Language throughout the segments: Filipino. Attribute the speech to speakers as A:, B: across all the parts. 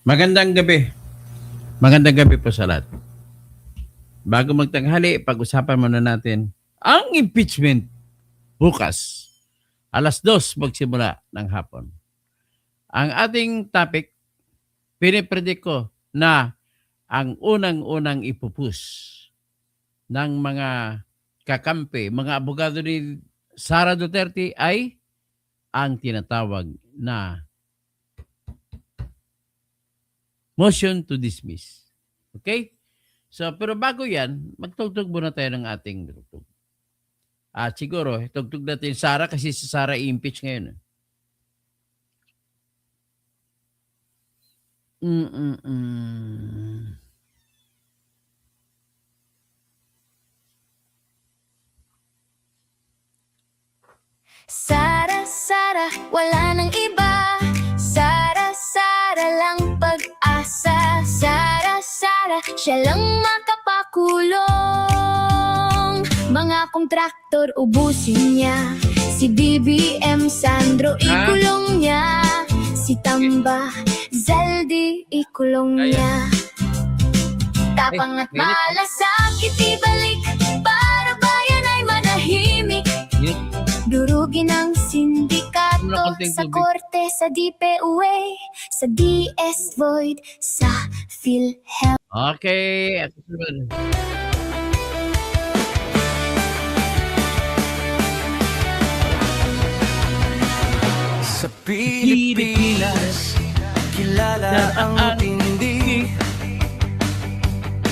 A: Magandang gabi. Magandang gabi po sa lahat. Bago magtanghali, pag-usapan muna natin ang impeachment bukas. 2:00 magsimula ng hapon. Ang ating topic, pinipredict ko na ang unang-unang ipupus ng mga kakampi, mga abogado ni Sara Duterte ay ang tinatawag na motion to dismiss. Okay? So, pero bago yan, magtugtog muna tayo ng ating tugtog. At siguro, tugtog natin Sara kasi si Sara i-impeach ngayon.
B: Sara, Sara, wala nang iba. Sara, Sara lang pag-asa. Sara, Sara, siya lang makapakulong. Mga kontraktor ubusin niya. Si BBM Sandro ikulong niya. Si Tamba Zaldi ikulong niya. Tapang at malasakit ibalik para bayan ay manahimik. Durugin ang sindikato sa korte, sa DPUA, sa DS Void, sa PhilHealth.
A: Okay. At susunod.
C: Sa Pilipinas, kilala ang tindi.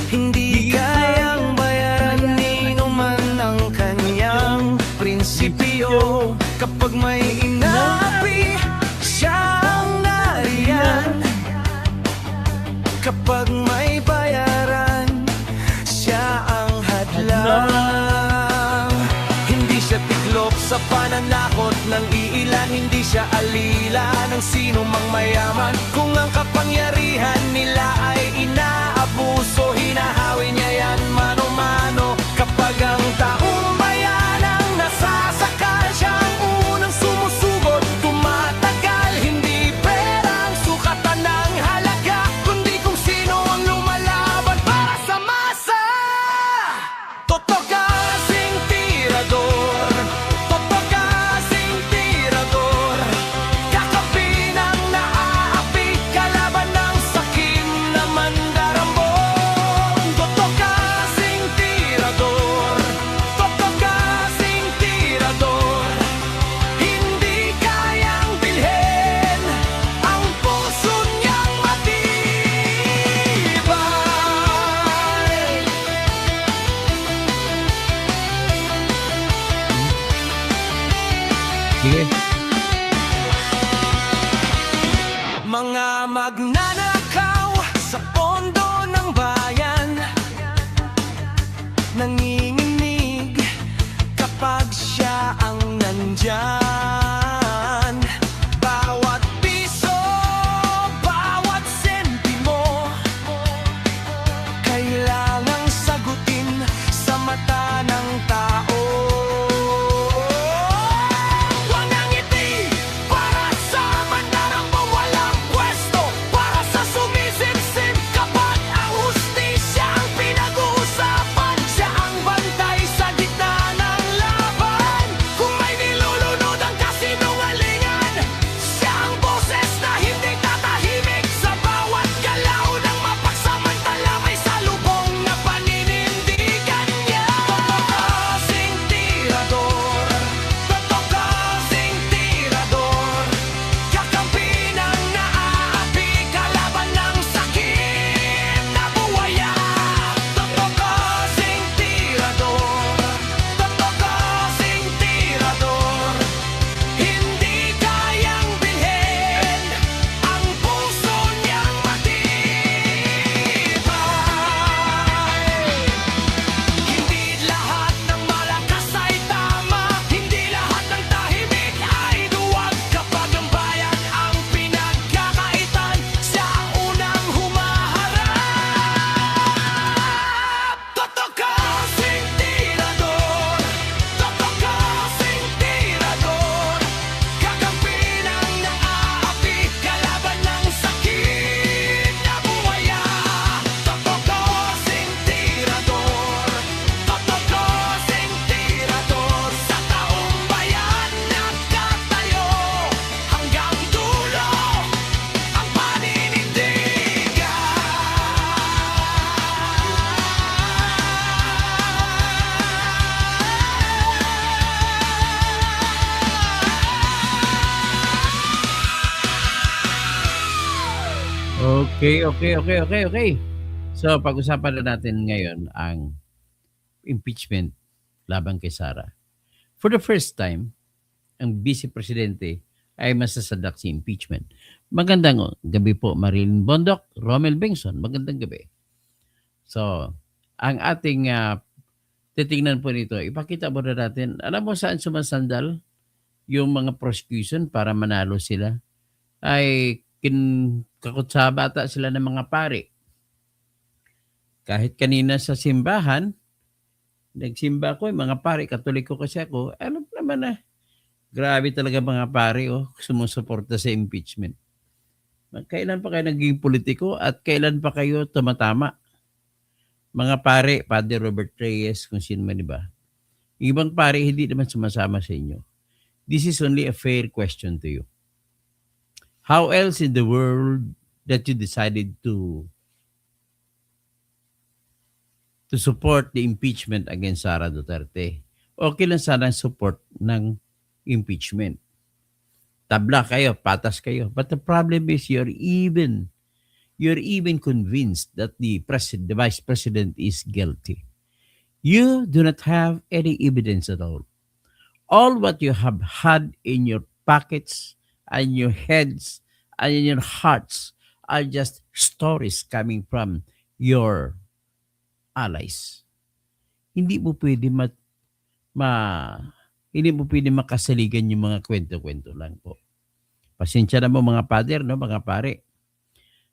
C: Hindi kayang bayaran ni numan ang kanyang prinsipyo. Kapag may inapi, siya ang nariyan. Kapag may bayaran, siya ang hadlang. Hindi siya tiklop sa pananakot ng iilan. Hindi siya alila ng sino mang mayaman. Kung ang kapangyarihan nila ay inaabuso, hinahawi niya yan mano-mano. Kapag ang taong bayan ang nasasakal, siya ang unang sumusugot, tumatagal. Hindi pera ang sukatan ng halaga, kundi kung sino ang lumalaban para sa masa. Totoo kasing tirador, totoo kasing tirador. Kakapi ng naaapi, kalaban ng sakim na mandarambong. Totoo kasing tirador, totoo kasing tirador. Hindi kayang bilhin ang puso niyang matibay.
A: Sige.
C: Mga magnanakaw sa pondo ng bayan, nanginginig kapag siya ang nandyan. Bawat piso, bawat sentimo, kailangang sagutin sa mata ng tao. Walang ngiti para sa mandarambong walang pwesto, para
A: Okay. So, pag-usapan na natin ngayon ang impeachment laban kay Sara. For the first time, ang Vice Presidente ay masasadak si impeachment. Magandang gabi po, Marilyn Bondok, Romel Bengson. Magandang gabi. So, ang ating titingnan po nito, ipakita mo na natin, alam mo saan sumasandal yung mga prosecution para manalo sila? Ay kakutsabata sila ng mga pari. Kahit kanina sa simbahan, nagsimba ko, yung mga pari, Katoliko kasi ako, alam naman na, grabe talaga mga pari, sumusuporta sa impeachment. Kailan pa kayo naging politiko at kailan pa kayo tumatama? Mga pari, Padre Robert Reyes, kung sino man, diba? Yung ibang pari, hindi naman sumasama sa inyo. This is only a fair question to you. How else in the world that you decided to support the impeachment against Sara Duterte? Okay lang sana ang support ng impeachment. Tabla kayo, patas kayo. But the problem is you're even convinced that the vice president is guilty. You do not have any evidence at all. All what you have had in your pockets and your heads and in your hearts are just stories coming from your allies. Hindi mo pwede hindi mo pwede makasaligan yung mga kwento-kwento lang po. Pasensya na mo mga pader, no, mga pare.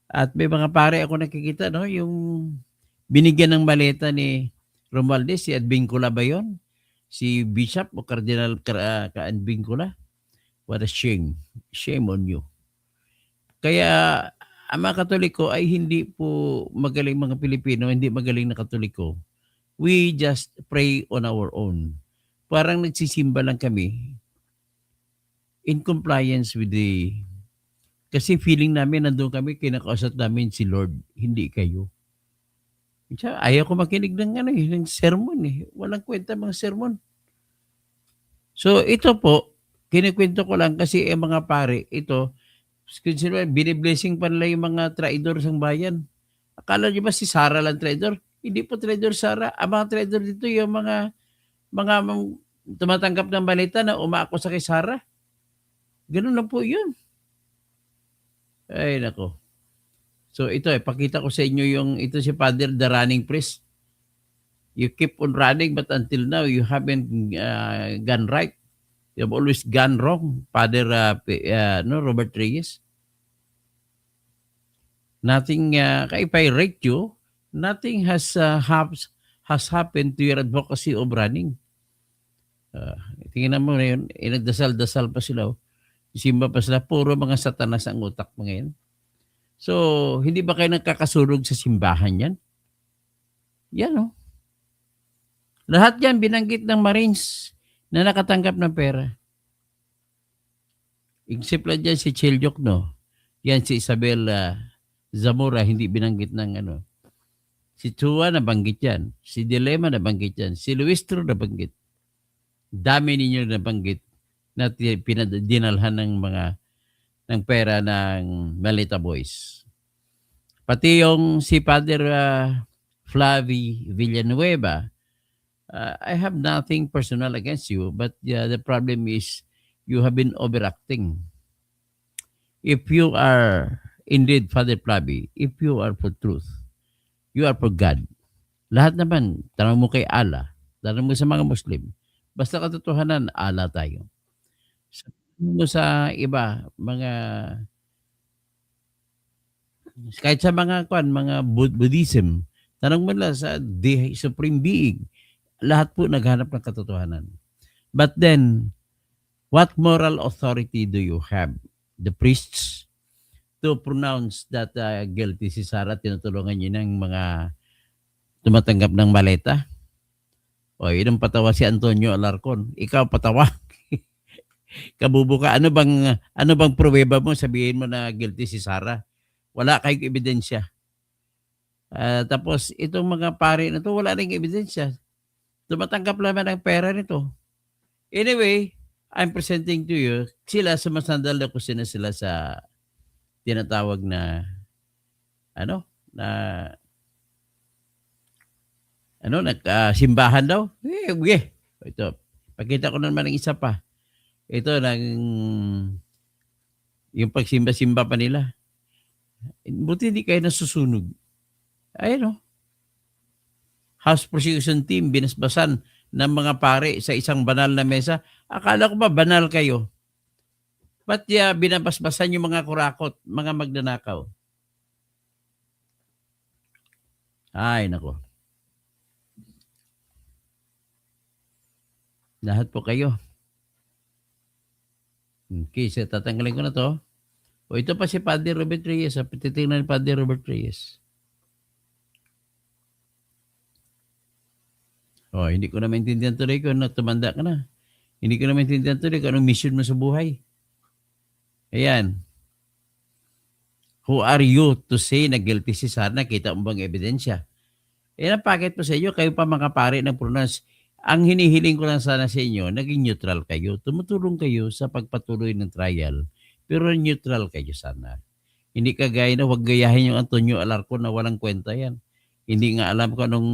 A: At may mga pare ako nakikita, no, yung binigyan ng maleta ni Romualdez, si Advincula ba yun? Si Bishop o Cardinal Advincula? What a shame. Shame on you. Kaya ang mga Katoliko ay hindi po magaling mga Pilipino, hindi magaling na Katoliko. We just pray on our own. Parang nagsisimba lang kami in compliance with kasi feeling namin nandun kami, kinakausap namin si Lord, hindi kayo. Ayaw ko makinig ng sermon eh. Walang kwenta mga sermon. So ito po, kinikwento ko lang kasi mga pare, ito, biniblessing pa nila yung mga traidor sa bayan. Akala niyo ba si Sara lang traidor? Hindi po traidor Sara. Ang mga traidor dito yung mga tumatanggap ng balita na umaako sa kay Sara. Ganun lang po yun. Ay, nako. So ito, pakita ko sa inyo ito si Father, the running priest. You keep on running but until now you haven't gone right. You have always gone wrong, Father Robert Reyes. Nothing, if I rate you, nothing has happened to your advocacy of running. Tingnan mo na yun, nagdasal-dasal pa sila. Simba pa sila, puro mga satanas ang utak mo ngayon. So, hindi ba kayo nagkakasurog sa simbahan yan? Yan, Lahat yan binanggit ng Marines na nakatanggap ng pera. Except lang dyan si Chelyok, no? Yan si Isabel Zamora, hindi binanggit ng Si Chua nabanggit yan. Si Dilema nabanggit yan. Si Luistro nabanggit. Dami ninyo nabanggit na dinalhan ng pera ng Maleta Boys. Pati yung si Father Flavi Villanueva, I have nothing personal against you, but the problem is you have been overacting. If you are indeed Father Flavi, if you are for truth, you are for God. Lahat naman, tanong mo kay Allah, tanong mo sa mga Muslim, basta katotohanan, Allah tayo. Mo sa iba, kahit sa mga Buddhism, tanong mo lang sa the Supreme Being, lahat po naghanap ng katotohanan. But then, what moral authority do you have? The priests to pronounce that guilty si Sara, tinutulungan niyo ng mga tumatanggap ng maleta? O, yun ang patawa si Antonio Alarcon. Ikaw patawa. Kabubo ka. Ano bang pruweba mo? Sabihin mo na guilty si Sara. Wala kayong ebidensya. Tapos, itong mga pare na to, wala ring ebidensya. Tumatanggap naman ng pera nito. Anyway, I'm presenting to you, sila sumasandal na kusina sila sa tinatawag na ano, na nagsimbahan daw. Okay. Ito, pakita ko na naman ng isa pa. Ito, yung pagsimba-simba pa nila. Buti hindi kayo nasusunog. Ayun, House Prosecution Team, binasbasan ng mga pare sa isang banal na mesa. Akala ko ba banal kayo? Ba't binabasbasan yung mga kurakot, mga magnanakaw? Ay, nako. Lahat po kayo. Okay, so tatanggalin ko na to. O ito pa si Padre Robert Reyes. Titingnan ni Padre Robert Reyes. O, hindi ko na maintindihan tuloy kung tumanda ka na. Hindi ko na maintindihan tuloy kung anong mission mo sa buhay. Ayan. Who are you to say na guilty si Sara? Nakita mo bang ebidensya? Yan ang packet po sa inyo. Kayo pa mga pare ng pronounce. Ang hinihiling ko lang sana sa inyo, naging neutral kayo. Tumutulong kayo sa pagpatuloy ng trial. Pero neutral kayo sana. Hindi kagaya na huwag gayahin yung Antonio Alarcon na walang kwenta yan. Hindi nga alam ko anong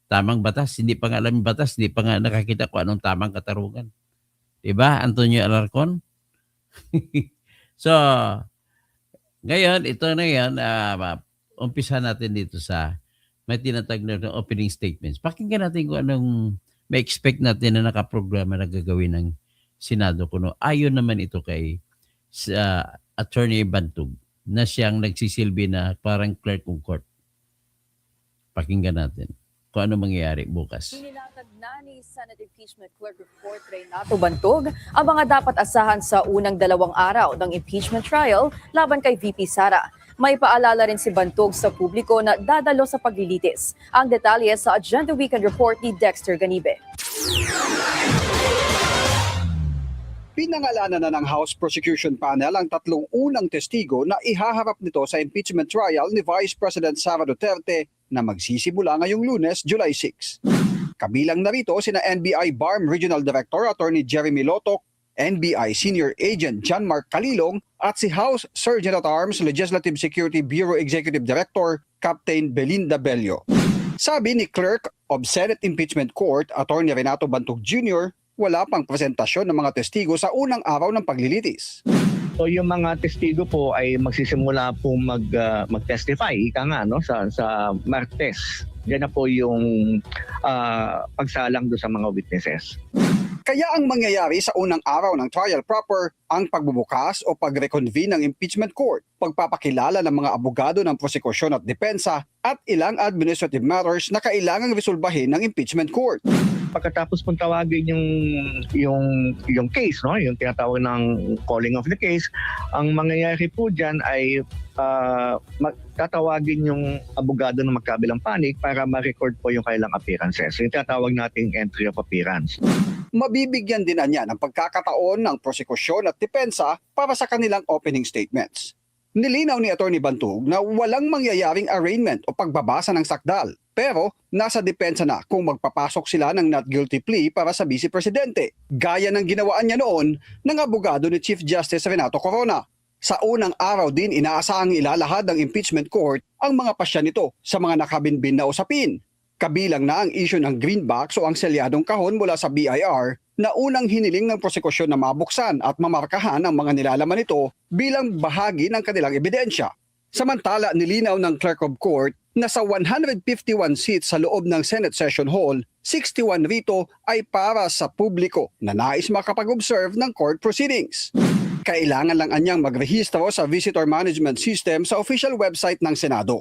A: tamang batas. Hindi pa nga alam yung batas. Hindi pa nga nakakita ko anong tamang katarungan. Diba, Antonio Alarcon? So, ngayon, ito na yan. Umpisa natin dito sa may tinatag na opening statements. Pakinggan natin kung anong may expect natin na nakaprograma na gagawin ng Senado kuno. Ayon naman ito kay Attorney Bantog na siyang nagsisilbi na parang clerk of court. Pakinggan natin kung ano mangyayari bukas.
D: Inilatag na ni Senate Impeachment Clerk of Court Renato Bantog ang mga dapat asahan sa unang 2 araw ng impeachment trial laban kay VP Sara. May paalala rin si Bantog sa publiko na dadalo sa paglilitis. Ang detalye sa Agenda Weekend Report ni Dexter Ganibe.
E: Pinangalanan na ng House Prosecution Panel ang 3 unang testigo na ihaharap nito sa impeachment trial ni Vice President Sara Duterte na magsisimula ngayong Lunes, July 6. Kabilang narito sina NBI BARM Regional Director Attorney Jeremy Lotoc, NBI Senior Agent John Mark Calilong at si House Sergeant at Arms Legislative Security Bureau Executive Director Captain Belinda Bello. Sabi ni Clerk of Senate Impeachment Court Attorney Renato Bantog Jr., wala pang presentasyon ng mga testigo sa unang araw ng paglilitis.
F: So yung mga testigo po ay magsisimula po mag-testify ika nga no sa Martes. Diyan na po yung pagsalang do sa mga witnesses.
E: Kaya ang mangyayari sa unang araw ng trial proper ang pagbubukas o pag-reconvene ng impeachment court, pagpapakilala ng mga abogado ng prosekusyon at depensa at ilang administrative matters na kailangang resolbahin ng impeachment court.
F: Pagkatapos pong tawagin yung case, no, yung tinatawag ng calling of the case, ang mangyayari po diyan ay tatawagin yung abogado ng magkabilang panig para ma-record po yung kailang appearances. Yung tinatawag nating entry of appearance.
E: Mabibigyan din niya ng pagkakataon ng prosekusyon at depensa para sa kanilang opening statements. Nilinaw ni Atty. Bantog na walang mangyayaring arraignment o pagbabasa ng sakdal, pero nasa depensa na kung magpapasok sila ng not guilty plea para sa Vice Presidente, gaya ng ginawaan niya noon ng abogado ni Chief Justice Renato Corona. Sa unang araw din inaasahang ilalahad ng impeachment court ang mga pasya nito sa mga nakabinbin na usapin. Kabilang na ang issue ng green box o ang selyadong kahon mula sa BIR na unang hiniling ng prosekusyon na mabuksan at mamarkahan ang mga nilalaman nito bilang bahagi ng kanilang ebidensya. Samantala, nilinaw ng Clerk of Court na sa 151 seats sa loob ng Senate Session Hall, 61 rito ay para sa publiko na nais makapag-observe ng court proceedings. Kailangan lang anyang magrehistro sa Visitor Management System sa official website ng Senado.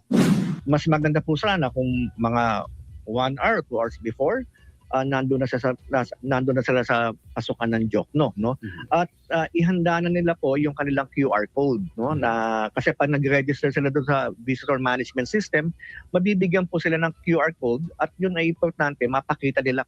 F: Mas maganda po sana kung mga 1 hour, 2 hours before, nandun na sila sa pasukan ng Jokno, no? At ihanda na nila po yung kanilang QR code, no? Na kasi pag nag-register sila doon sa Visitor Management System, mabibigyan po sila ng QR code at yun ay importante mapakita nila.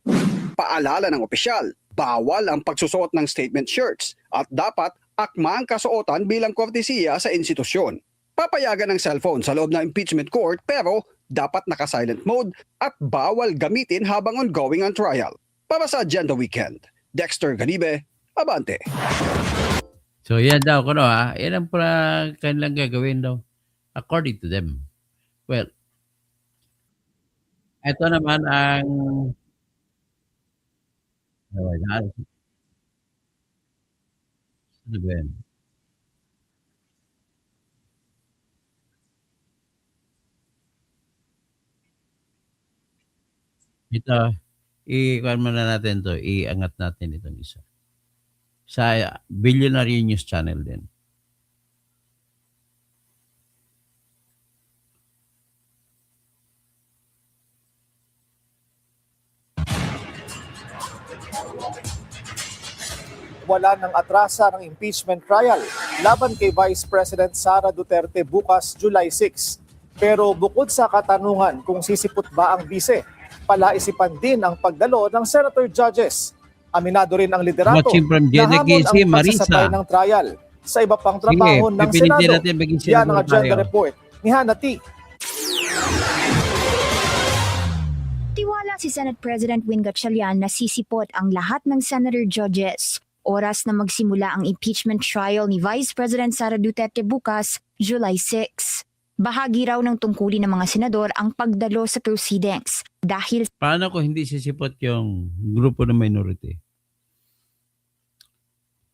E: Paalala ng opisyal, bawal ang pagsusuot ng statement shirts at dapat akma ang kasuotan bilang kortesiya sa institusyon. Papayagan ng cellphone sa loob ng impeachment court pero dapat naka-silent mode at bawal gamitin habang ongoing ang trial. Para sa Agenda Weekend, Dexter Ganibe, Abante.
A: So yan daw, yan ang kanilang gagawin daw. According to them. Well, ito naman ang ano ba yan? Ito, i-kuwan muna natin 'to, iangat natin itong isa. Sa Billionaire News Channel din.
G: Wala ng atrasa ng impeachment trial laban kay Vice President Sara Duterte bukas July 6. Pero bukod sa katanungan kung sisipot ba ang bise, palaisipan din ang pagdalo ng senator judges. Aminado rin ang liderato
A: Watching from
G: na hamon
A: JDKC,
G: ang
A: Marisa.
G: pagsasabay ng trial sa iba pang
A: Sige,
G: trabaho ng
A: pipilitin
G: Senado.
A: natin maging
G: Yan ang
A: senador
G: agenda
A: tayo.
G: report ni Hannah T.
H: Tiwala si Senate President Win Gatchalian na sisipot ang lahat ng senator judges. Oras na magsimula ang impeachment trial ni Vice President Sara Duterte bukas, July 6. Bahagi raw ng tungkulin ng mga senador ang pagdalo sa proceedings dahil
A: Paano kung hindi sisipot yung grupo ng minority?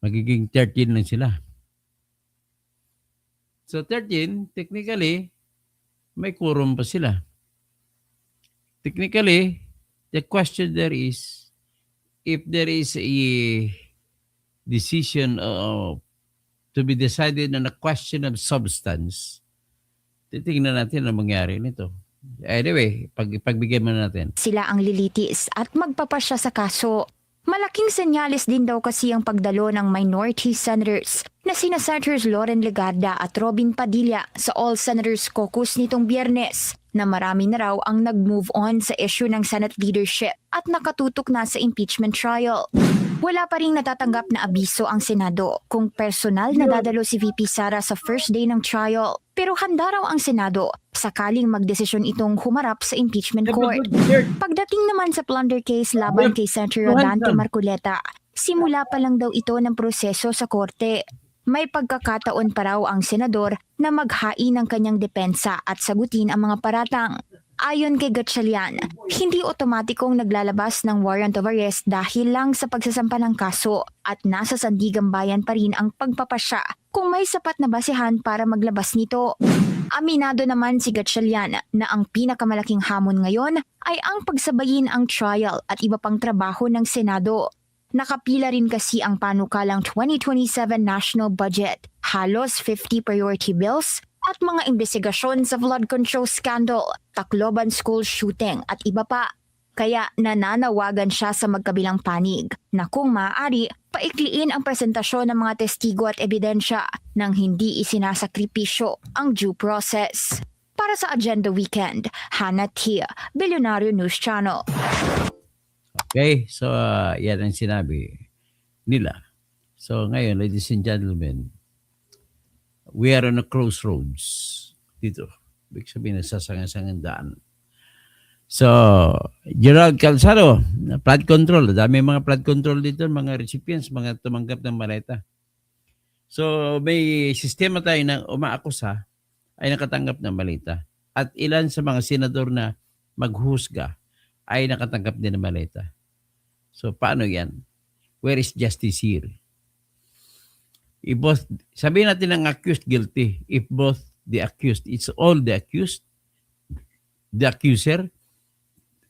A: Magiging 13 lang sila. So 13, technically, may quorum pa sila. Technically, the question there is, if there is a decision to be decided on a question of substance, titingnan natin ang mangyari nito. Anyway, pagbigyan muna natin.
H: sila ang lilitis at magpapasya sa kaso. Malaking senyales din daw kasi ang pagdalo ng minority senators na sina Senators Loren Legarda at Robin Padilla sa All Senators Caucus nitong Biyernes na marami na raw ang nag-move on sa issue ng Senate leadership at nakatutok na sa impeachment trial. Wala pa ring natatanggap na abiso ang Senado kung personal na dadalo si VP Sara sa first day ng trial. Pero handa raw ang Senado sakaling magdesisyon itong humarap sa impeachment court. Pagdating naman sa plunder case laban kay Senator Rodante Marcoleta, simula pa lang daw ito ng proseso sa korte. May pagkakataon pa raw ang senador na maghain ng kanyang depensa at sagutin ang mga paratang. Ayon kay Gatchalian, hindi otomatikong naglalabas ng warrant of arrest dahil lang sa pagsasampa ng kaso at nasa sandigang bayan pa rin ang pagpapasya kung may sapat na basehan para maglabas nito. Aminado naman si Gatchalian na ang pinakamalaking hamon ngayon ay ang pagsabayin ang trial at iba pang trabaho ng Senado. Nakapila rin kasi ang panukalang 2027 national budget, halos 50 priority bills at mga investigasyon sa flood control scandal, Tacloban school shooting at iba pa. Kaya nananawagan siya sa magkabilang panig na kung maaari, paikliin ang presentasyon ng mga testigo at ebidensya nang hindi isinasakripisyo ang due process. Para sa Agenda Weekend, Hannah T. Billionaire News Channel.
A: Okay, so yan ang sinabi nila. So ngayon, ladies and gentlemen, we are on a crossroads dito. Ibig sabihin, nasasangasangang daan. So, Gerald Calzado, flood control. Dami mga flood control dito, mga recipients, mga tumanggap ng maleta. So, may sistema tayo na umaakusa ay nakatanggap ng maleta. At ilan sa mga senador na maghusga ay nakatanggap din ng maleta. So, paano yan? Where is justice here? If both, sabihin natin ang accused guilty. If both the accused, it's all the accused, the accuser,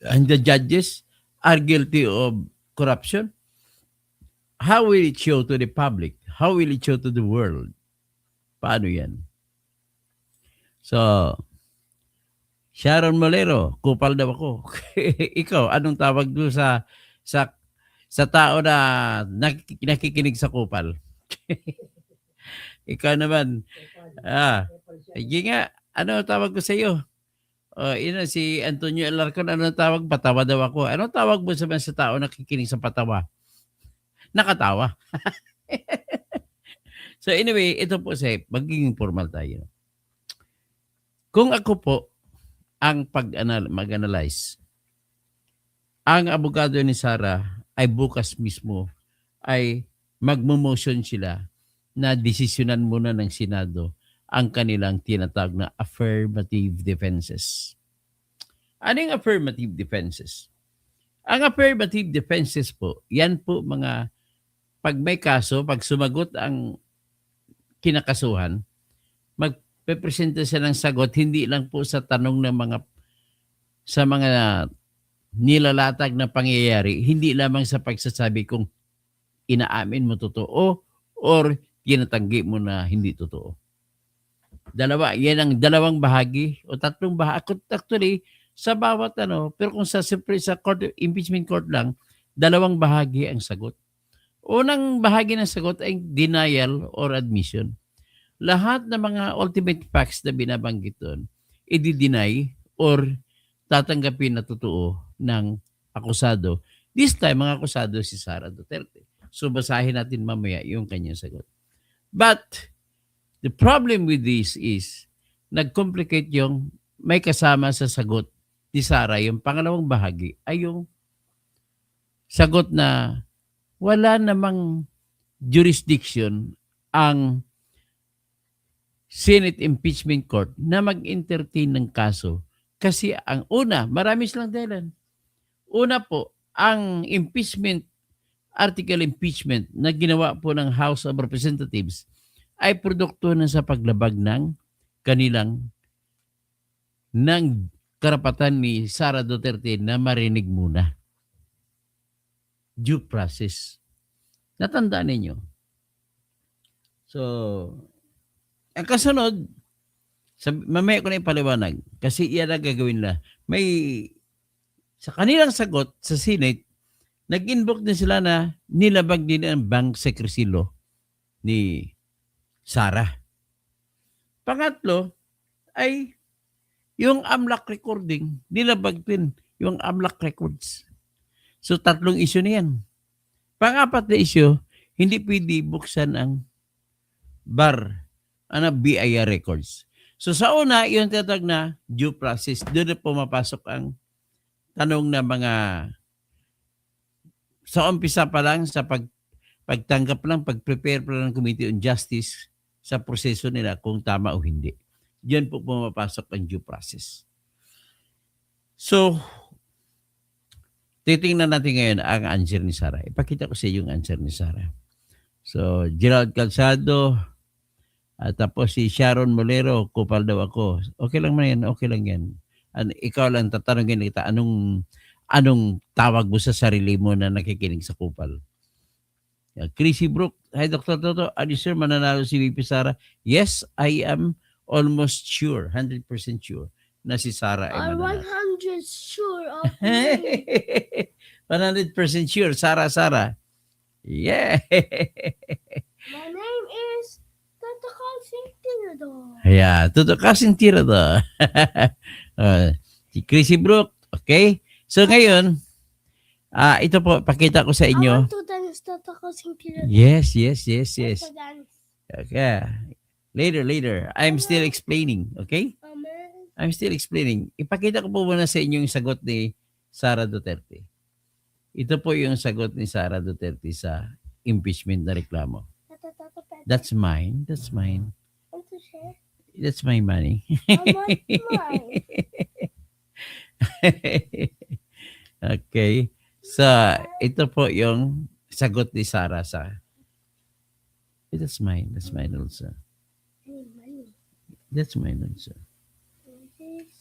A: and the judges are guilty of corruption, how will it show to the public? How will it show to the world? Paano yan? So, Sharon Molero, kupal daw ako. Ikaw, anong tawag doon sa tao na nakikinig sa kupal? Ikaw naman. Sige nga, ano tawag ko sa iyo? Si Antonio Alarcon, ano tawag? Patawa daw ako. Ano tawag mo sa tao na nakikinig sa patawa? Nakatawa. So anyway, ito po magiging formal tayo. Kung ako po ang mag-analyze, ang abogado ni Sara ay bukas mismo ay magmo-motion sila na desisyonan muna ng Senado ang kanilang tinatawag na affirmative defenses. Ano yung affirmative defenses? Ang affirmative defenses po, yan po mga pag may kaso, pag sumagot ang kinakasuhan, magpepresenta siya ng sagot hindi lang po sa tanong ng mga nilalatag na pangyayari, hindi lamang sa pagsasabi kung inaamin mo totoo or tinatanggi mo na hindi totoo. Dalawa, yan ang dalawang bahagi o tatlong bahagi. Actually, sa bawat pero kung sa impeachment court lang, dalawang bahagi ang sagot. Unang bahagi ng sagot ay denial or admission. Lahat ng mga ultimate facts na binabanggit doon, i-deny or tatanggapin na totoo ng akusado. This time, ang akusado si Sara Duterte. So, basahin natin mamaya yung kanyang sagot. But, the problem with this is, nag-complicate yung may kasama sa sagot ni Sara. Yung pangalawang bahagi ay yung sagot na wala namang jurisdiction ang Senate Impeachment Court na mag-entertain ng kaso. Kasi ang una, marami silang dahilan. Una po, ang article impeachment na ginawa po ng House of Representatives ay produkto na sa paglabag ng karapatan ni Sara Duterte na marinig muna. Due process. Natandaan ninyo. So, ang kasunod, mamaya ko na ipaliwanag kasi iyan ang gagawin nila. Sa kanilang sagot sa Senate, nag-invoke din sila na nilabag din ang bank secrecy law ni Sara. Pangatlo ay yung AMLAC recording, nilabag din yung AMLAC records. So, tatlong issue na yan. Pang-apat na issue, hindi pwede buksan ang BIR records. So, sa una, yung tinatawag na due process, doon na pumapasok ang tanong na sa umpisa pa lang, sa pagtanggap lang, pag-prepare pa lang ng Committee on Justice sa proseso nila kung tama o hindi. Diyan po pumapasok ang due process. So, titingnan natin ngayon ang answer ni Sara. Ipakita ko sa iyo yung answer ni Sara. So, Gerald Calzado, at tapos si Sharon Molero, kupal daw ako. Okay lang man yan, okay lang yan. Ikaw lang tatanungin kita, anong tawag mo sa sarili mo na nakikinig sa kupal? Chrissy Brook, hi Dr. Toto, are you sure mananalo si VP Sara? Yes, I am almost sure, 100% sure na si Sara ay mananalo.
B: 100 sure of
A: 100% sure, Sara. Yeah.
B: My name is Tata Kasing Tirador.
A: Yeah, Toto kasing tira to. Si Chrissy Brook, okay? So ngayon, ito po, pakita ko sa
B: I
A: inyo.
B: want to dance Tata Kasing Tirador.
A: Yes.
B: To dance.
A: Okay. Later. I'm still explaining, okay?
B: Amen.
A: I'm still explaining. Ipakita ko po muna sa inyo yung sagot ni Sara Duterte. Ito po yung sagot ni Sara Duterte sa impeachment na reklamo.
B: Tata Pet.
A: That's mine.
B: Want to share?
A: That's my money.
B: I want mine.
A: Okay. So, ito po yung sagot ni Sara sa That's mine also.
B: Money.
A: That's mine also.
B: This.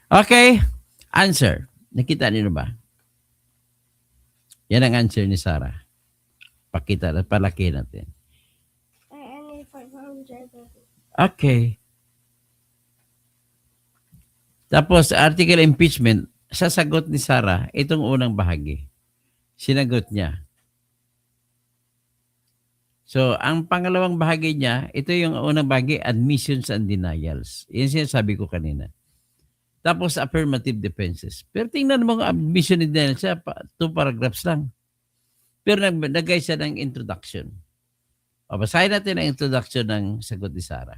A: Okay. Answer. Nakita niyo ba? Yan ang answer ni Sara. Pakita at palaki natin.
B: I need 500.
A: Okay. Tapos, article impeachment, sasagot ni Sara, itong unang bahagi. Sinagot niya. So, ang pangalawang bahagi niya, ito yung unang bahagi, admissions and denials. Yan sinasabi ko kanina. Tapos, affirmative defenses. Pero tingnan mo ang admission and denials, 2 paragraphs lang. Pero nagay siya ng introduction. O, basahin natin ang introduction ng sagot ni Sara.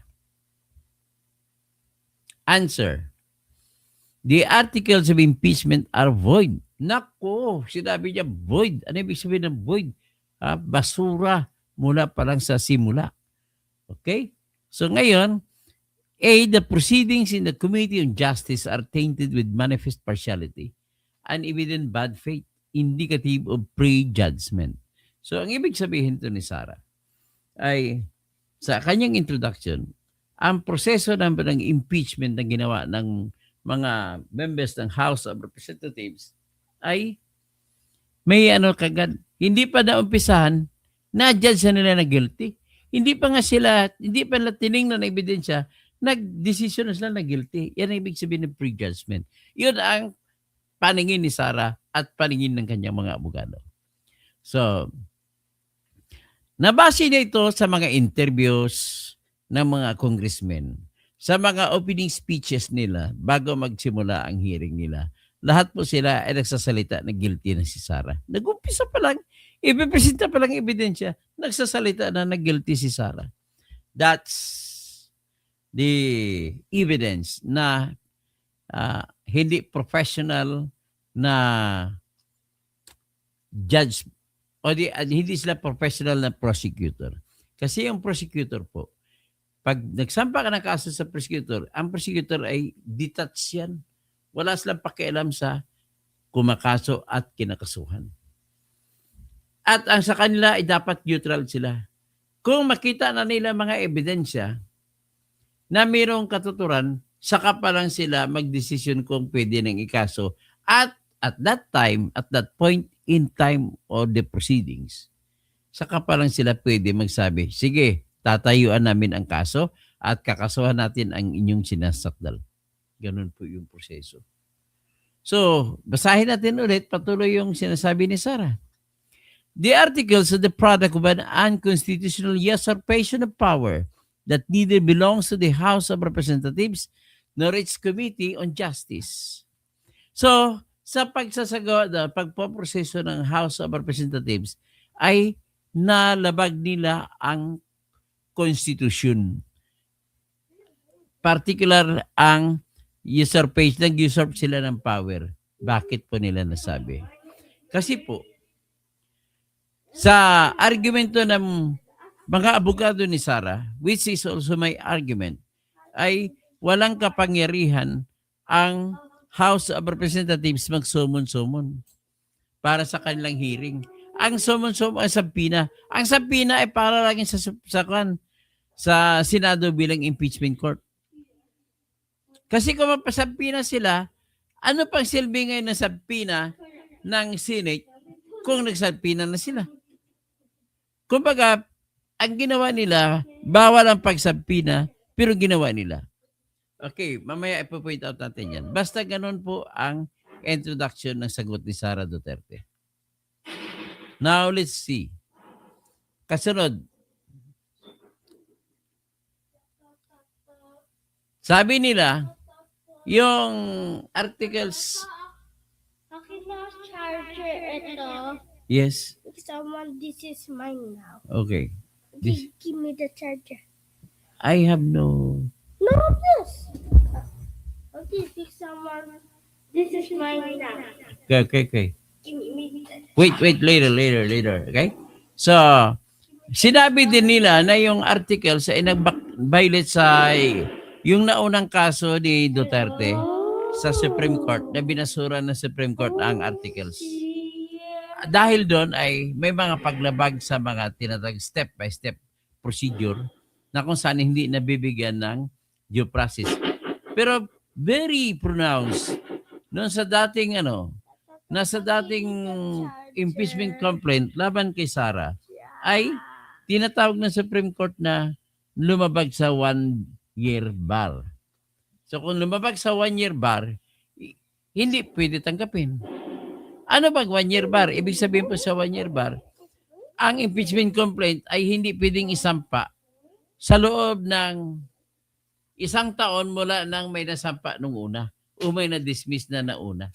A: Answer. The articles of impeachment are void. Nako, sinabi niya void. Ano ibig sabihin ng void? Basura. mula pa lang sa simula. Okay? So ngayon, the proceedings in the Committee on Justice are tainted with manifest partiality and evident bad faith, indicative of prejudgment. So ang ibig sabihin to ni Sara ay sa kanyang introduction, ang proseso ng impeachment na ginawa ng mga members ng House of Representatives ay may kagad, hindi pa naumpisahan, na-judge nila na guilty. Hindi pa nila tiningnan ng ebidensya, nag-decision na sila na guilty. Yan ang ibig sabihin ng prejudgment. Yun ang paningin ni Sara at paningin ng kanyang mga abogado. So, nabase niya ito sa mga interviews ng mga congressmen, sa mga opening speeches nila bago magsimula ang hearing nila. Lahat po sila ay nagsasalita na guilty na si Sara. Nag-umpisa pa lang, ipipresenta pa lang ebidensya, nagsasalita na guilty si Sara. That's the evidence na hindi professional na judge o hindi sila professional na prosecutor. Kasi yung prosecutor po, pag nagsampa ka ng kaso sa prosecutor, ang prosecutor ay detached yan. Wala silang pakialam sa kumakaso at kinakasuhan. At ang sa kanila ay dapat neutral sila. Kung makita na nila mga ebidensya na mayroong katuturan, saka pa lang sila magdesisyon kung pwede nang ikaso. At that time, at that point in time of the proceedings, saka pa lang sila pwede magsabi, sige, tatayuan namin ang kaso at kakasuhan natin ang inyong sinasakdal. Ganun po yung proseso. So, basahin natin ulit, patuloy yung sinasabi ni Sara. The articles are the product of an unconstitutional usurpation of power that neither belongs to the House of Representatives nor its Committee on Justice. So, sa pagsasagawa, pagpoproseso ng House of Representatives ay nalabag nila ang Constitution. Particular ang usurpation, nag-usurp sila ng power. Bakit po nila nasabi? Kasi po, sa argumento ng mga abogado ni Sara, which is also my argument, ay walang kapangyarihan ang House of Representatives magsumon-sumon para sa kanilang hearing. Ang sumon-sumon ay sampina. Ang sampina ay para lang sa Senado bilang impeachment court. Kasi kung mapasampina sila, ano pang silbi ngayon ng sampina ng Senate kung nagsampina na sila? Kumbaga, ang ginawa nila, bawal ang pagsampina, pero ginawa nila. Okay, mamaya ipo-point out natin yan. Basta ganun po ang introduction ng sagot ni Sara Duterte. Now, let's see. Kasunod. Sabi nila, yung articles...
I: Akin na charger ito.
A: Yes.
I: Someone, this is mine now.
A: Okay.
I: Give me the charger.
A: I have no...
I: No, this. Okay, pick someone. This is mine now.
A: Okay.
I: Give me the...
A: Wait, later. Okay? So, sinabi din nila na yung articles ay nag-violate sa yung naunang kaso ni Duterte sa Supreme Court na binasura ng Supreme Court ang articles. Dahil doon ay may mga paglabag sa mga tinatag step-by-step procedure na kung saan hindi nabibigyan ng due process. Pero very pronounced noon sa dating impeachment complaint laban kay Sara ay tinatawag ng Supreme Court na lumabag sa 1-year bar. So kung lumabag sa 1-year bar, hindi pwede tanggapin. Ano bang 1-year bar? Ibig sabihin po sa 1-year bar, ang impeachment complaint ay hindi pwedeng isampa sa loob ng 1 taon mula nang may nasampa nung una o may na-dismiss na nauna.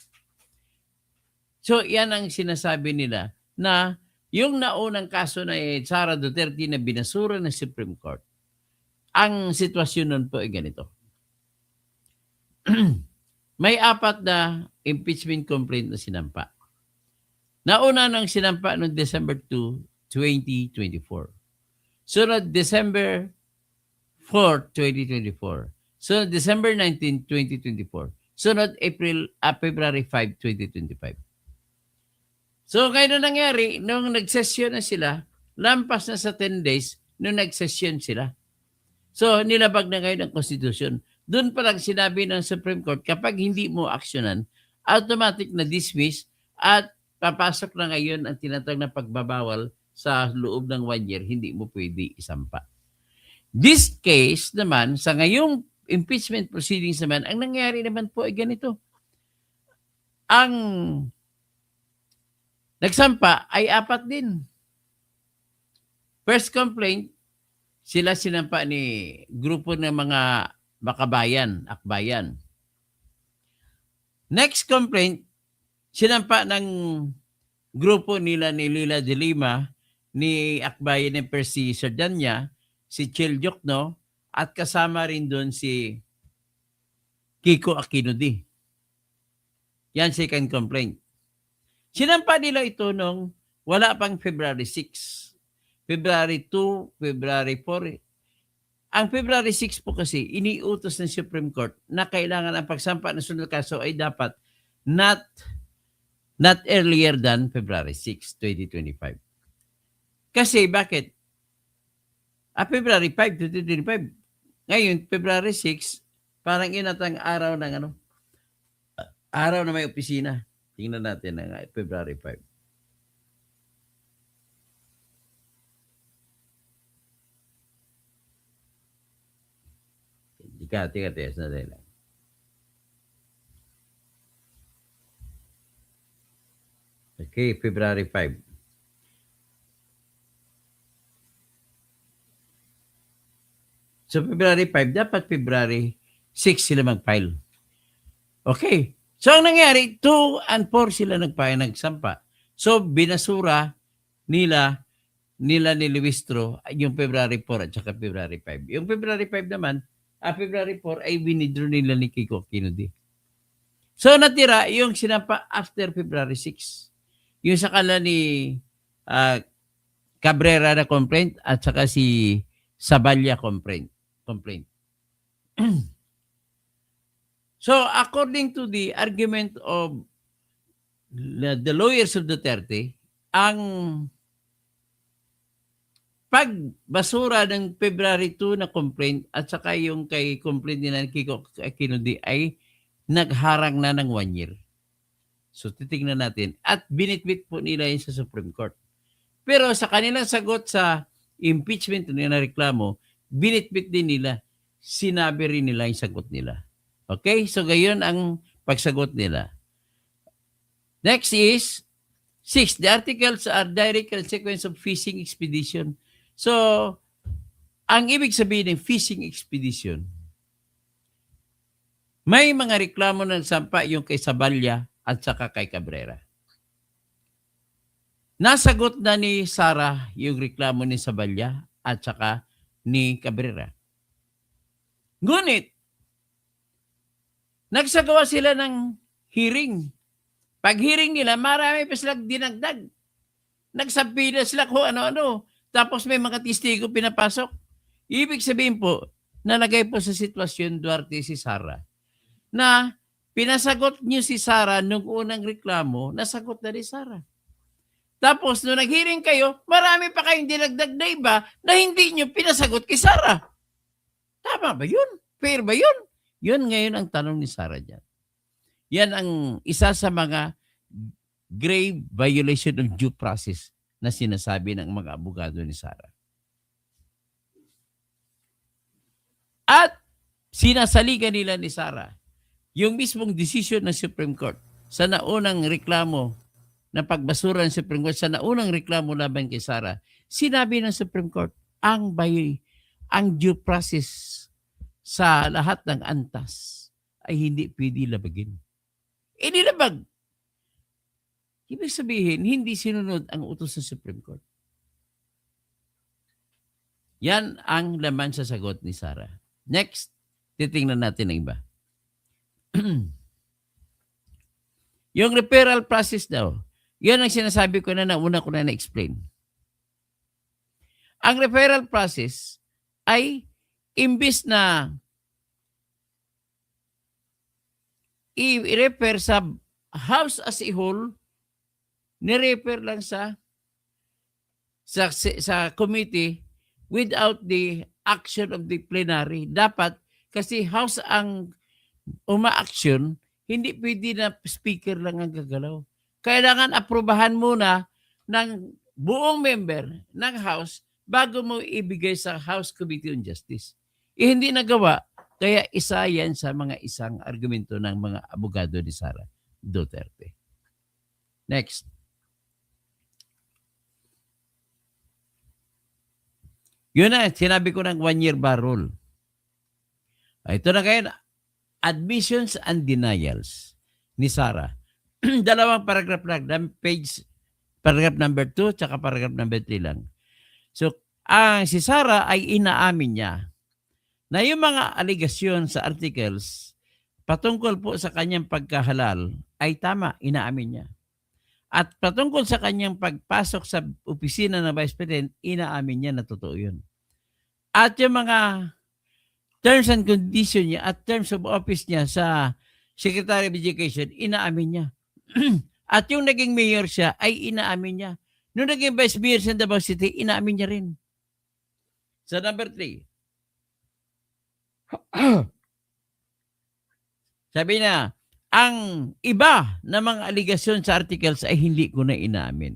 A: So, yan ang sinasabi nila na yung naunang kaso na Sara Duterte na binasura ng Supreme Court, ang sitwasyon nun po ay ganito. May 4 na impeachment complaint na sinampa. Nauna nang sinampa noong December 2, 2024. Sunod, December 4, 2024. Sunod, December 19, 2024. Sunod, February 5, 2025. So, ngayon na nangyari, nung nag-session na sila, lampas na sa 10 days, nung nag-session sila. So, nilabag na ngayon ang Constitution. Doon pa lang sinabi ng Supreme Court, kapag hindi mo aksyonan, automatic na dismiss at papasok na ngayon ang tinatawag na pagbabawal sa loob ng 1 year, hindi mo pwede isampa. This case naman, sa ngayong impeachment proceedings naman, ang nangyari naman po ay ganito. Ang nagsampa ay 4 din. First complaint, sila sinampa ni grupo ng mga makabayan, akbayan. Next complaint, sinampa ng grupo nila ni Lila de Lima, ni akbayan ni Percy Sardanya, si Chil Jokno, at kasama rin doon si Kiko Aquino-D. Yan second complaint. Sinampa nila ito nung wala pang February 6. February 2, February 4. Ang February 6 po kasi, iniutos ng Supreme Court na kailangan ang pagsampa ng sunod kaso ay dapat not earlier than February 6, 2025. Kasi bakit? February 5, 2025. Ngayon, February 6, parang inatang araw ng araw na may opisina. Tingnan natin ang February 5. Tika, test na tayo lang. Okay, February 5. So, February 5, dapat February 6 sila mag-file. Okay. So, ang nangyari, 2 and 4 sila nagsampa. So, binasura nila ni Luistro yung February 4 at saka February 5. Yung February 5 naman, February 4 ay binidro nila ni Kiko Aquino-D. So, natira yung sinampa after February 6. Yung sa kala ni Cabrera na complaint at saka si Saballa complaint. So, according to the argument of the lawyers of Duterte, ang pagbasura ng February 2 na complaint at saka yung kay complaint nila ni Kiko Aquino-D ay nagharang na ng 1 year. So, titignan natin. At binitbit po nila yun sa Supreme Court. Pero sa kanilang sagot sa impeachment na reklamo, binitbit din nila. Sinabi rin nila yung sagot nila. Okay? So, gayon ang pagsagot nila. Next is, 6. The articles are direct consequence of fishing expedition. So, ang ibig sabihin ng fishing expedition, may mga reklamo ng sampa yung kay Saballa at saka kay Cabrera. Nasagot na ni Sara yung reklamo ni Saballa at saka ni Cabrera. Ngunit, nagsagawa sila ng hearing. Pag hearing nila, marami pa silang dinagdag. Nagsabi na sila kung ano-ano. Tapos may mga testigo pinapasok. Ibig sabihin po, nalagay po sa sitwasyon Duarte si Sara na pinasagot niyo si Sara nung unang reklamo, nasagot na ni Sara. Tapos, nung nag-hearing kayo, marami pa kayong dinagdag na iba na hindi niyo pinasagot kay Sara. Tama ba yun? Fair ba yun? Yun ngayon ang tanong ni Sara dyan. Yan ang isa sa mga grave violation of due process na sinasabi ng mga abogado ni Sara. At sinasaligan nila ni Sara yung mismong decision ng Supreme Court sa naunang reklamo na pagbasura ng Supreme Court, sa naunang reklamo laban kay Sara, sinabi ng Supreme Court ang due process sa lahat ng antas ay hindi pwede labagin. Inilabag. Ibig sabihin, hindi sinunod ang utos ng Supreme Court. Yan ang laman sa sagot ni Sara. Next, titingnan natin ang iba. Yung referral process daw, yan ang sinasabi ko na nauna ko na na-explain. Ang referral process ay imbis na i-refer sa House as a whole, ni-refer lang sa committee without the action of the plenary. Dapat, kasi House ang uma-action, hindi pwede na speaker lang ang gagalaw. Kailangan aprubahan muna ng buong member ng House bago mo ibigay sa House Committee on Justice. Hindi nagawa, kaya isa yan sa mga isang argumento ng mga abogado ni Sara Duterte. Next. Yun na, sinabi ko ng 1-year bar rule. Ito na kayo, admissions and denials ni Sara. Dalawang paragraph lang, paragraph number 2 tsaka paragraph number 3 lang. So, si Sara ay inaamin niya na yung mga aligasyon sa articles patungkol po sa kanyang pagkahalal ay tama, inaamin niya. At patungkol sa kanyang pagpasok sa opisina ng Vice President, inaamin niya na totoo yun. At yung mga terms and conditions niya at terms of office niya sa Secretary of Education, inaamin niya. At yung naging mayor siya, ay inaamin niya. Nung naging vice mayor sa Davao City, inaamin niya rin. Sa number 3, sabi na, ang iba na mga aligasyon sa articles ay hindi ko na inaamin.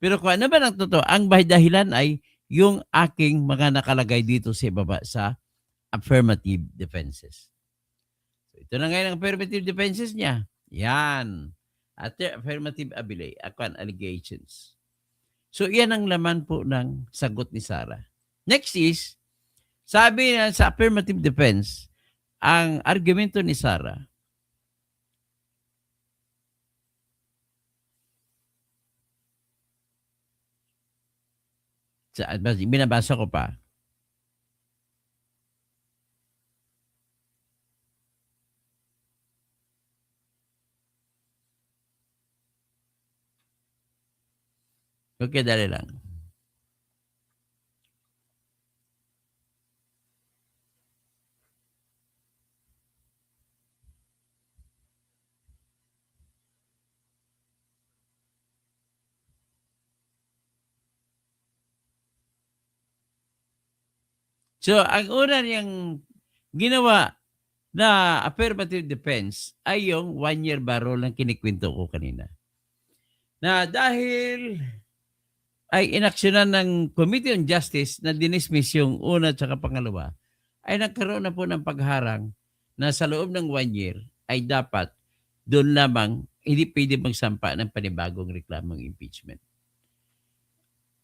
A: Pero kung ano ba ng totoo, ang dahilan ay yung aking mga nakalagay dito sa baba sa affirmative defenses. So, ito na ngayon ang affirmative defenses niya. Yan. At affirmative allegations. So, yan ang laman po ng sagot ni Sara. Next is, sabi na sa affirmative defense, ang argumento ni Sara, binabasa ko pa. Okay, dali lang. So, ang una niyang ginawa na affirmative defense ay yung 1-year bar rule na kinikwento ko kanina. Na dahil ay inaksyonan ng Committee on Justice na dinismiss yung una at saka pangalawa, ay nagkaroon na po ng pagharang na sa loob ng 1 year ay dapat doon lamang hindi pwede magsampa ng panibagong reklamong impeachment.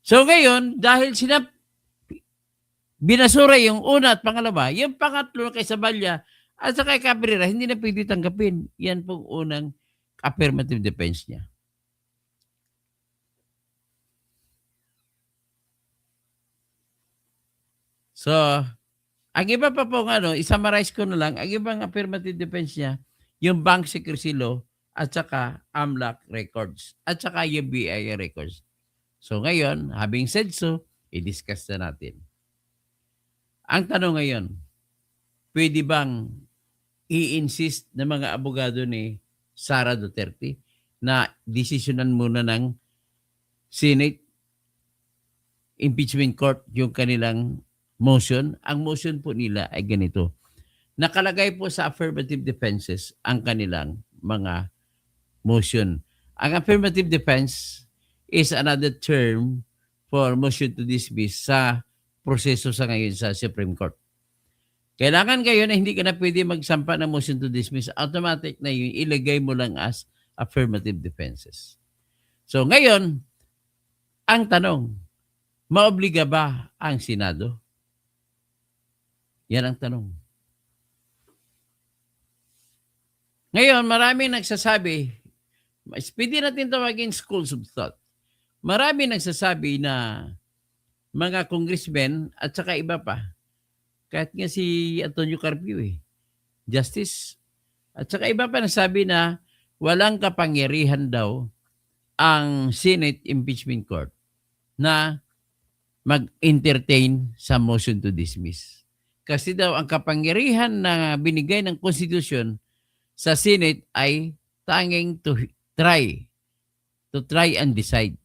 A: So ngayon, dahil binasura yung una at pangalawa, yung pangatlo kay Sabalya at saka kay Cabrera, hindi na pwede tanggapin. Yan pong unang affirmative defense niya. So, ang iba pa po i-summarize ko na lang, ang ibang affirmative defense niya, yung bank secrecy law at saka AMLAC records at saka yung BIA records. So ngayon, having said so, i-discuss na natin. Ang tanong ngayon, pwede bang i-insist ng mga abogado ni Sara Duterte na desisyonan muna ng Senate Impeachment Court yung kanilang motion? Ang motion po nila ay ganito. Nakalagay po sa affirmative defenses ang kanilang mga motion. Ang affirmative defense is another term for motion to dismiss sa proseso sa ngayon sa Supreme Court. Kailangan kayo na hindi ka na pwede magsampa ng motion to dismiss. Automatic na yun, ilagay mo lang as affirmative defenses. So ngayon, ang tanong, maobliga ba ang Senado? Yan ang tanong. Ngayon, maraming nagsasabi, pwede natin tawagin schools of thought. Maraming nagsasabi na mga congressmen at saka iba pa, kahit nga si Antonio Carpio Justice, at saka iba pa nasabi na walang kapangyarihan daw ang Senate Impeachment Court na mag-entertain sa motion to dismiss. Kasi daw ang kapangyarihan na binigay ng Constitution sa Senate ay tanging to try and decide.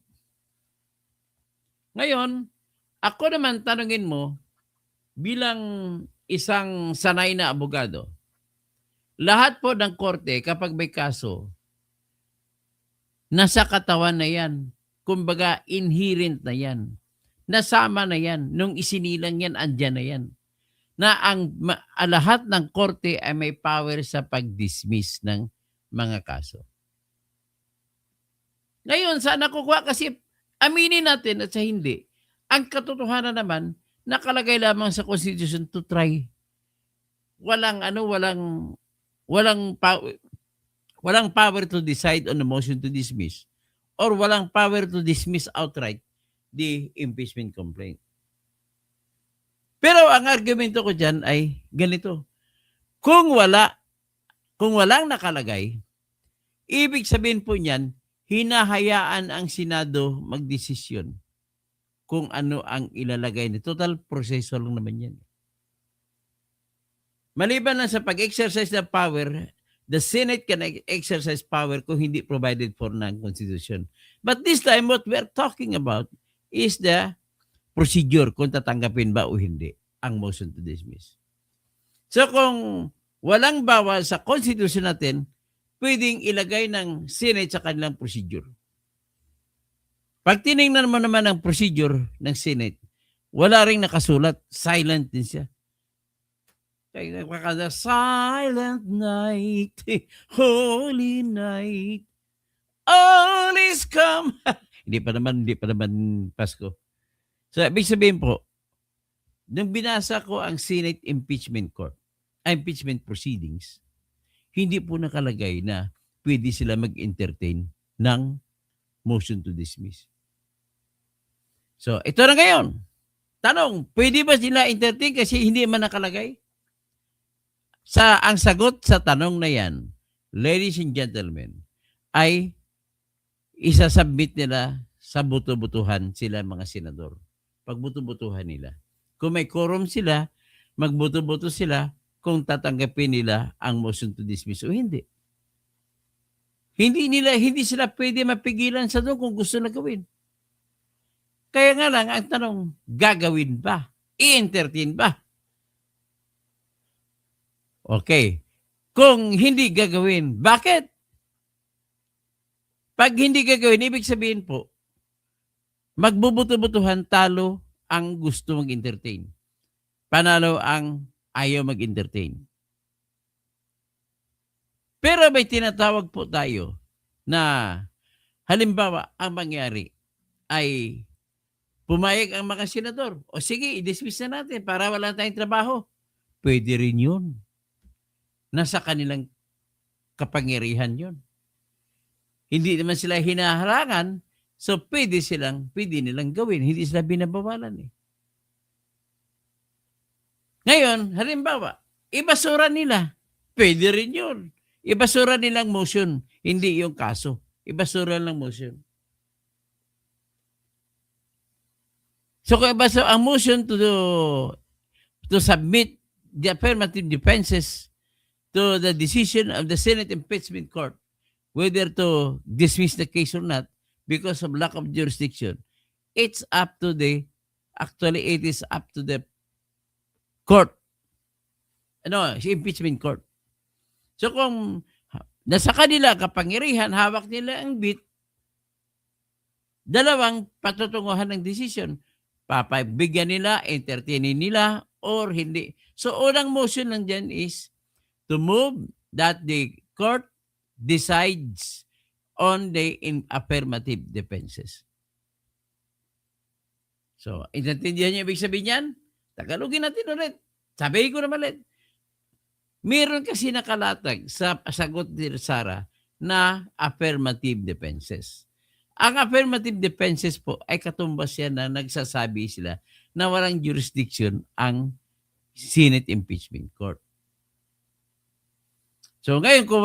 A: Ngayon, ako naman tanungin mo bilang isang sanay na abogado, lahat po ng korte kapag may kaso, nasa katawan na yan. Kumbaga, inherent na yan. Nasama na yan. Nung isinilang yan, andyan na yan. Na lahat ng korte ay may power sa pag-dismiss ng mga kaso. Ngayon, saan nakukuha? Kasi aminin natin at sa hindi. Ang katotohanan naman, nakalagay lamang sa Constitution to try. Walang power to decide on the motion to dismiss or walang power to dismiss outright the impeachment complaint. Pero ang argumento ko dyan ay ganito. Kung walang nakalagay, ibig sabihin po niyan, hinahayaan ang Senado magdesisyon kung ano ang ilalagay niya. Total proseso lang naman yan. Maliban lang sa pag-exercise ng power, the Senate can exercise power kung hindi provided for ng Constitution. But this time, what we're talking about is the procedure kung tatanggapin ba o hindi ang motion to dismiss. So kung walang bawal sa Constitution natin, pwedeng ilagay ng Senate sa kanilang procedure. Pag tinignan mo naman ang procedure ng Senate, wala ring nakasulat, silent din siya. Kaya nakakada, silent night, holy night, all is come. hindi pa naman Pasko. So, ibig sabihin po, nung binasa ko ang Senate Impeachment Proceedings, hindi po nakalagay na pwede sila mag-entertain ng motion to dismiss. So, ito na ngayon. Tanong, pwede ba sila entertain kasi hindi man nakalagay? Ang sagot sa tanong na yan, ladies and gentlemen, ay isasubmit nila sa buto-butuhan sila mga senador. Pag buto-butuhan nila. Kung may quorum sila, magbuto-buto sila kung tatanggapin nila ang motion to dismiss o hindi. Hindi sila pwede mapigilan sa doon kung gusto na gawin. Kaya nga lang, ang tanong, gagawin ba? I-entertain ba? Okay. Kung hindi gagawin, bakit? Pag hindi gagawin, ibig sabihin po, magbubuto-butuhan, talo ang gusto mag-entertain. Panalo ang ayaw mag-entertain. Pero may tinatawag po tayo na halimbawa ang mangyari ay pumayag ang mga senador. O sige, i-dismiss na natin para wala tayong trabaho. Pwede rin yun. Nasa kanilang kapangyarihan yun. Hindi naman sila hinaharangan, so pwede nilang gawin. Hindi sila binabawalan eh. Ngayon, halimbawa, ibasura nila. Pwede rin yun. Ibasura nilang motion, hindi yung kaso. Ibasura lang motion. So kung ibasura ang motion to submit the affirmative defenses to the decision of the Senate Impeachment Court whether to dismiss the case or not because of lack of jurisdiction, it is up to the court. Impeachment court. So kung nasa kanila kapangyarihan, hawak nila ang bit, dalawang patutunguhan ng decision. Papabigyan nila, entertainin nila, or hindi. So unang motion lang dyan is to move that the court decides on the affirmative defenses. So, intindihan niyo ibig sabihin yan? Tagalogin natin ulit. Sabihin ko naman ulit. Meron kasi nakalatag sa sagot ni Sara na affirmative defenses. Ang affirmative defenses po ay katumbas yan na nagsasabi sila na walang jurisdiction ang Senate Impeachment Court. So ngayon, kung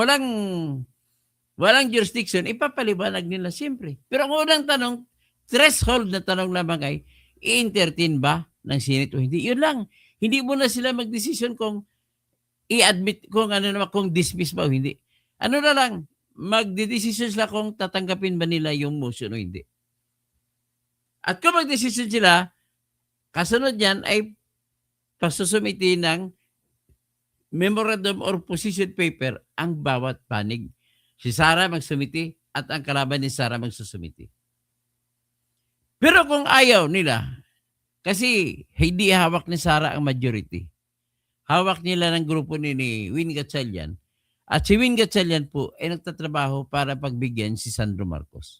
A: walang jurisdiction, ipapaliwanag nila siyempre. Pero ang unang tanong, threshold na tanong lamang ay, i-entertain ba ng Senate o hindi? Yun lang. Hindi mo na sila magdesisyon kung i-admit, kung ano naman, kung dismiss ba o hindi. Ano na lang, magdedesisyon sila kung tatanggapin ba nila yung motion o hindi. At kung magdesisyon sila, kasunod yan ay pasusumiti ng memorandum or position paper ang bawat panig. Si Sara magsumiti at ang kalaban ni Sara magsusumiti. Pero kung ayaw nila, kasi hindi hawak ni Sara ang majority. Hawak nila ng grupo ni Win Gatchalian. At si Win Gatchalian po ay nagtatrabaho para pagbigyan si Sandro Marcos.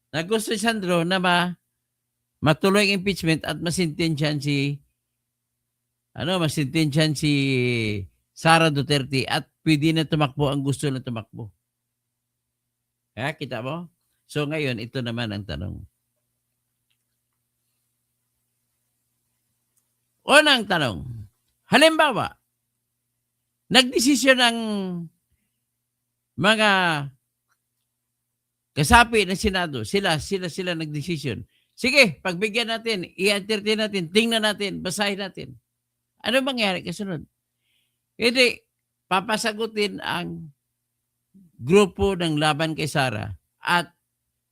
A: Na gusto ni Sandro na matuloy ang impeachment at masintensyahan si Sara Duterte at pwede na tumakbo ang gusto na tumakbo. Kaya kita mo? So ngayon, ito naman ang tanong. Unang tanong, halimbawa, nagdesisyon ng mga kasapi ng Senado, sila nagdesisyon. Sige, pagbigyan natin, i-entertain natin, tingnan natin, basahin natin. Ano mangyari kasunod? Hindi, papasagutin ang grupo ng laban kay Sara at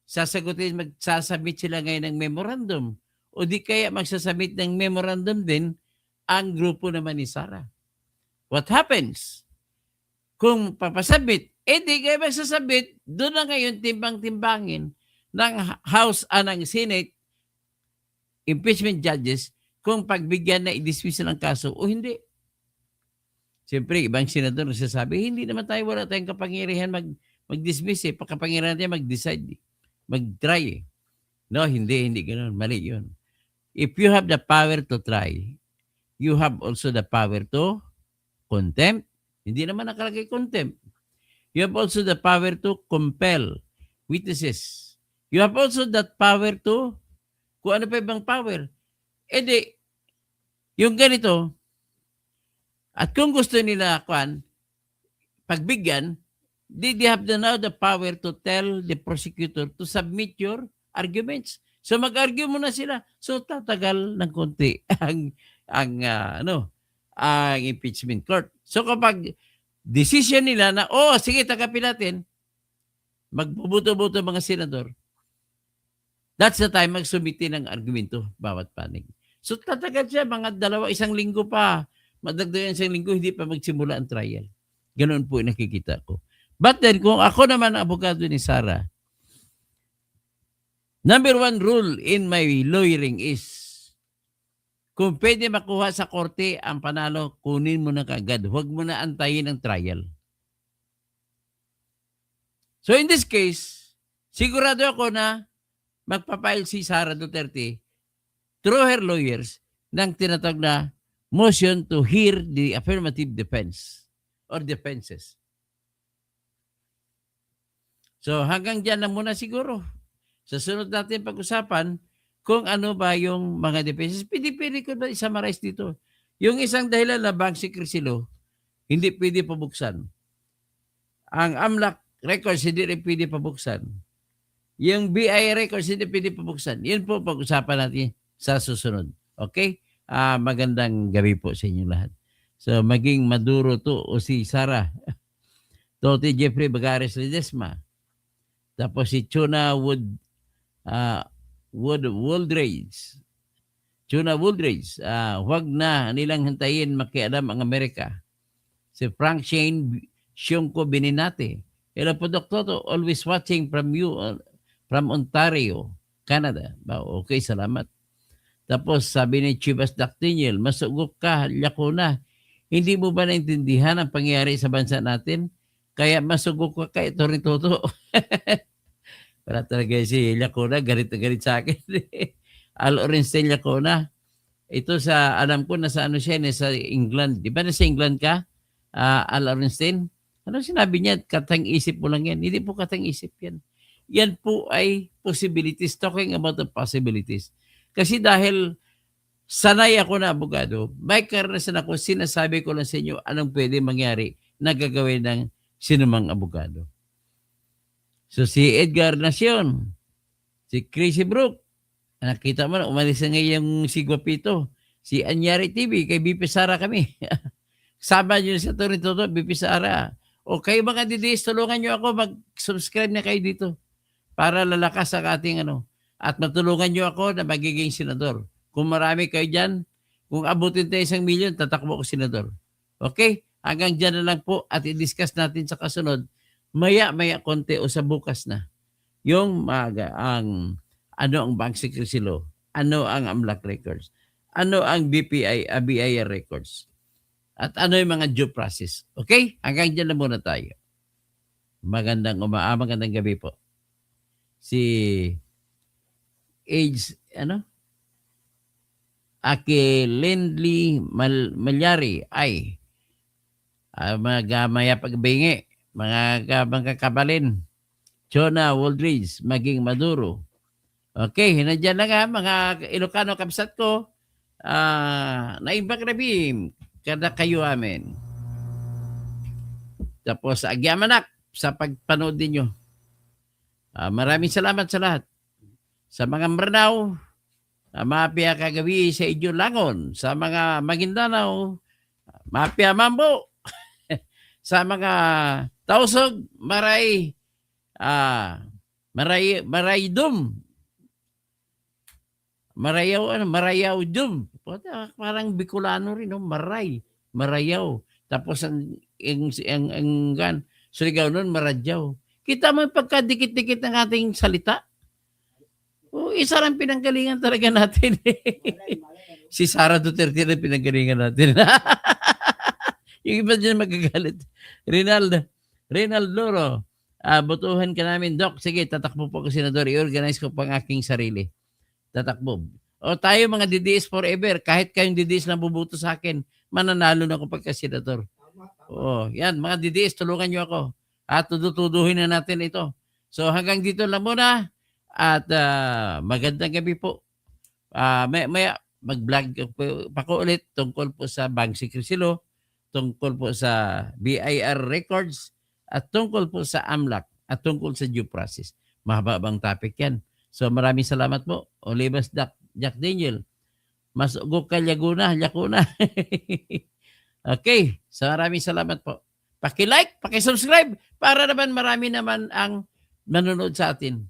A: magsasubmit sila ngayon ng memorandum o di kaya magsasubmit ng memorandum din ang grupo naman ni Sara. What happens? Kung papasubmit, di kayo magsasubmit, doon na ngayon timbang-timbangin ng House ng Senate impeachment judges kung pagbigyan na i-dismiss ng kaso o hindi. Siyempre, ibang senador nagsasabi, hindi naman tayo, wala tayong kapangyarihan mag-dismiss eh. Pagkapangyarihan natin mag-decide, mag-try eh. No, hindi ganoon. Mali yun. If you have the power to try, you have also the power to contempt. Hindi naman nakalagay contempt. You have also the power to compel witnesses. You have also that power to, kung ano pa ibang power. Yung ganito, at kung gusto nila, pagbigyan, they have now the power to tell the prosecutor to submit your arguments. So mag-argue muna sila. So tatagal ng konti ang impeachment court. So kapag decision nila na, sige, tagapin natin, magbubuto-buto mga senador, that's the time magsumiti ng argumento bawat panig. So tatagal siya, mga isang linggo pa. Madagdagan isang linggo, hindi pa magsimula ang trial. Ganoon po yung nakikita ko. But then, kung ako naman ang abogado ni Sara, number one rule in my lawyering is, kung pwede makuha sa korte ang panalo, kunin mo na kaagad. Huwag mo na antayin ang trial. So in this case, sigurado ako na magpapile si Sara Duterte through her lawyers ng tinatawag na motion to hear the affirmative defense or defenses. So hanggang dyan na muna siguro. Sa sunod natin pag-usapan kung ano ba yung mga defenses. Pwede ko na i-summarize dito. Yung isang dahilan na bank secrecy law, hindi pwede pabuksan. Ang AMLAC records hindi rin pwede pabuksan. Yung BI records hindi pwede pabuksan. Yun po pag-usapan natin sa susunod. Okay? Magandang gabi po sa inyong lahat. So, maging Maduro to o si Sara. Tote Jeffrey Bagares Ledesma. Tapos si Chuna Wooldridge. Chuna Wooldridge. Huwag na nilang hintayin makialam ang Amerika. Si Frank Shane Shunko Beninate. Hello po, Dr. Toto. Always watching from you, from Ontario, Canada. Okay, salamat. Tapos sabi ni Chivas Dactiniel, masugok ka, Lacuna. Hindi mo ba naintindihan ang pangyayari sa bansa natin? Kaya masugok ka ito rin Toto. Para talaga si Lacuna, galit na galit sa akin. Al Orenstein Lacuna. Ito alam ko, nasa nasa England. Di ba nasa England ka, Al Orenstein? Ano sinabi niya? Katang isip mo lang yan. Hindi po katang isip yan. Yan po ay possibilities. Talking about the possibilities. Kasi dahil sanay ako na abogado, may karanasan ako, sinasabi ko lang sa inyo anong pwede mangyari na gagawin ng sinumang abogado. So si Edgar Nacion, si Chrissy Brook, Nakita mo na, umalis na ngayon si Guapito. Si Anyari TV, kay BP Sara kami. Sama nyo sa Torito, BP Sara. O kayo mga DDS, tulungan nyo ako, mag-subscribe na kayo dito para lalakas ang ating ano. At matulungan nyo ako na magiging senador. Kung marami kayo dyan, kung abutin tayo 1 milyon, tatakbo ko senador. Okay? Hanggang dyan na lang po at i-discuss natin sa kasunod. Maya-maya konti o sa bukas na. Yung ang ano ang bank secrecy law, ano ang AMLAC records, ano ang BIR records, at ano yung mga due process. Okay? Hanggang dyan na muna tayo. Magandang gabi po. Si Aki Lindley Malyari ay maya pagbingi, mga kabalin, Chona Waldridge, maging Maduro. Okay, nandiyan na nga mga Ilocano kapsat ko, naimbak rabim, kada kayo amin. Tapos, agyamanak sa pagpanood ninyo. Maraming salamat sa lahat. Sa mga Maranao, mapia kagabi sa Idyo Langon. Sa mga Maguindanao, mapia Mambo. Sa mga Tausog, Maraydum. Marayaw dum. Parang Bicolano rin, no? Marayaw. Tapos ang Surigao nun, Maradyaw. Kita mo yung pagkadikit-dikit ng ating salita? Isa lang pinanggalingan talaga natin. Si Sara Duterte na pinanggalingan natin. Yung iba dyan magagalit. Reynald Loro, botohan ka namin, Doc. Sige, tatakbo po ako, Senador. I-organize ko pang aking sarili. Tatakbo. O tayo mga DDS forever. Kahit kayong DDS lang bubuto sa akin, mananalo na ako pagka-senador. Oo, yan, mga DDS, tulungan nyo ako. At tudutuduhin na natin ito. So hanggang dito lang muna. At magandang gabi po. Maya mag-vlog pa ko ulit tungkol po sa Bank Secrecy Law, tungkol po sa BIR records, at tungkol po sa AMLAC, at tungkol sa due process. Mahabang topic yan. So maraming salamat po. Olivas Jack Daniel. Masugok ka Laguna. Okay. So maraming salamat po. Paki-like, paki-subscribe para naman marami naman ang manonood sa atin.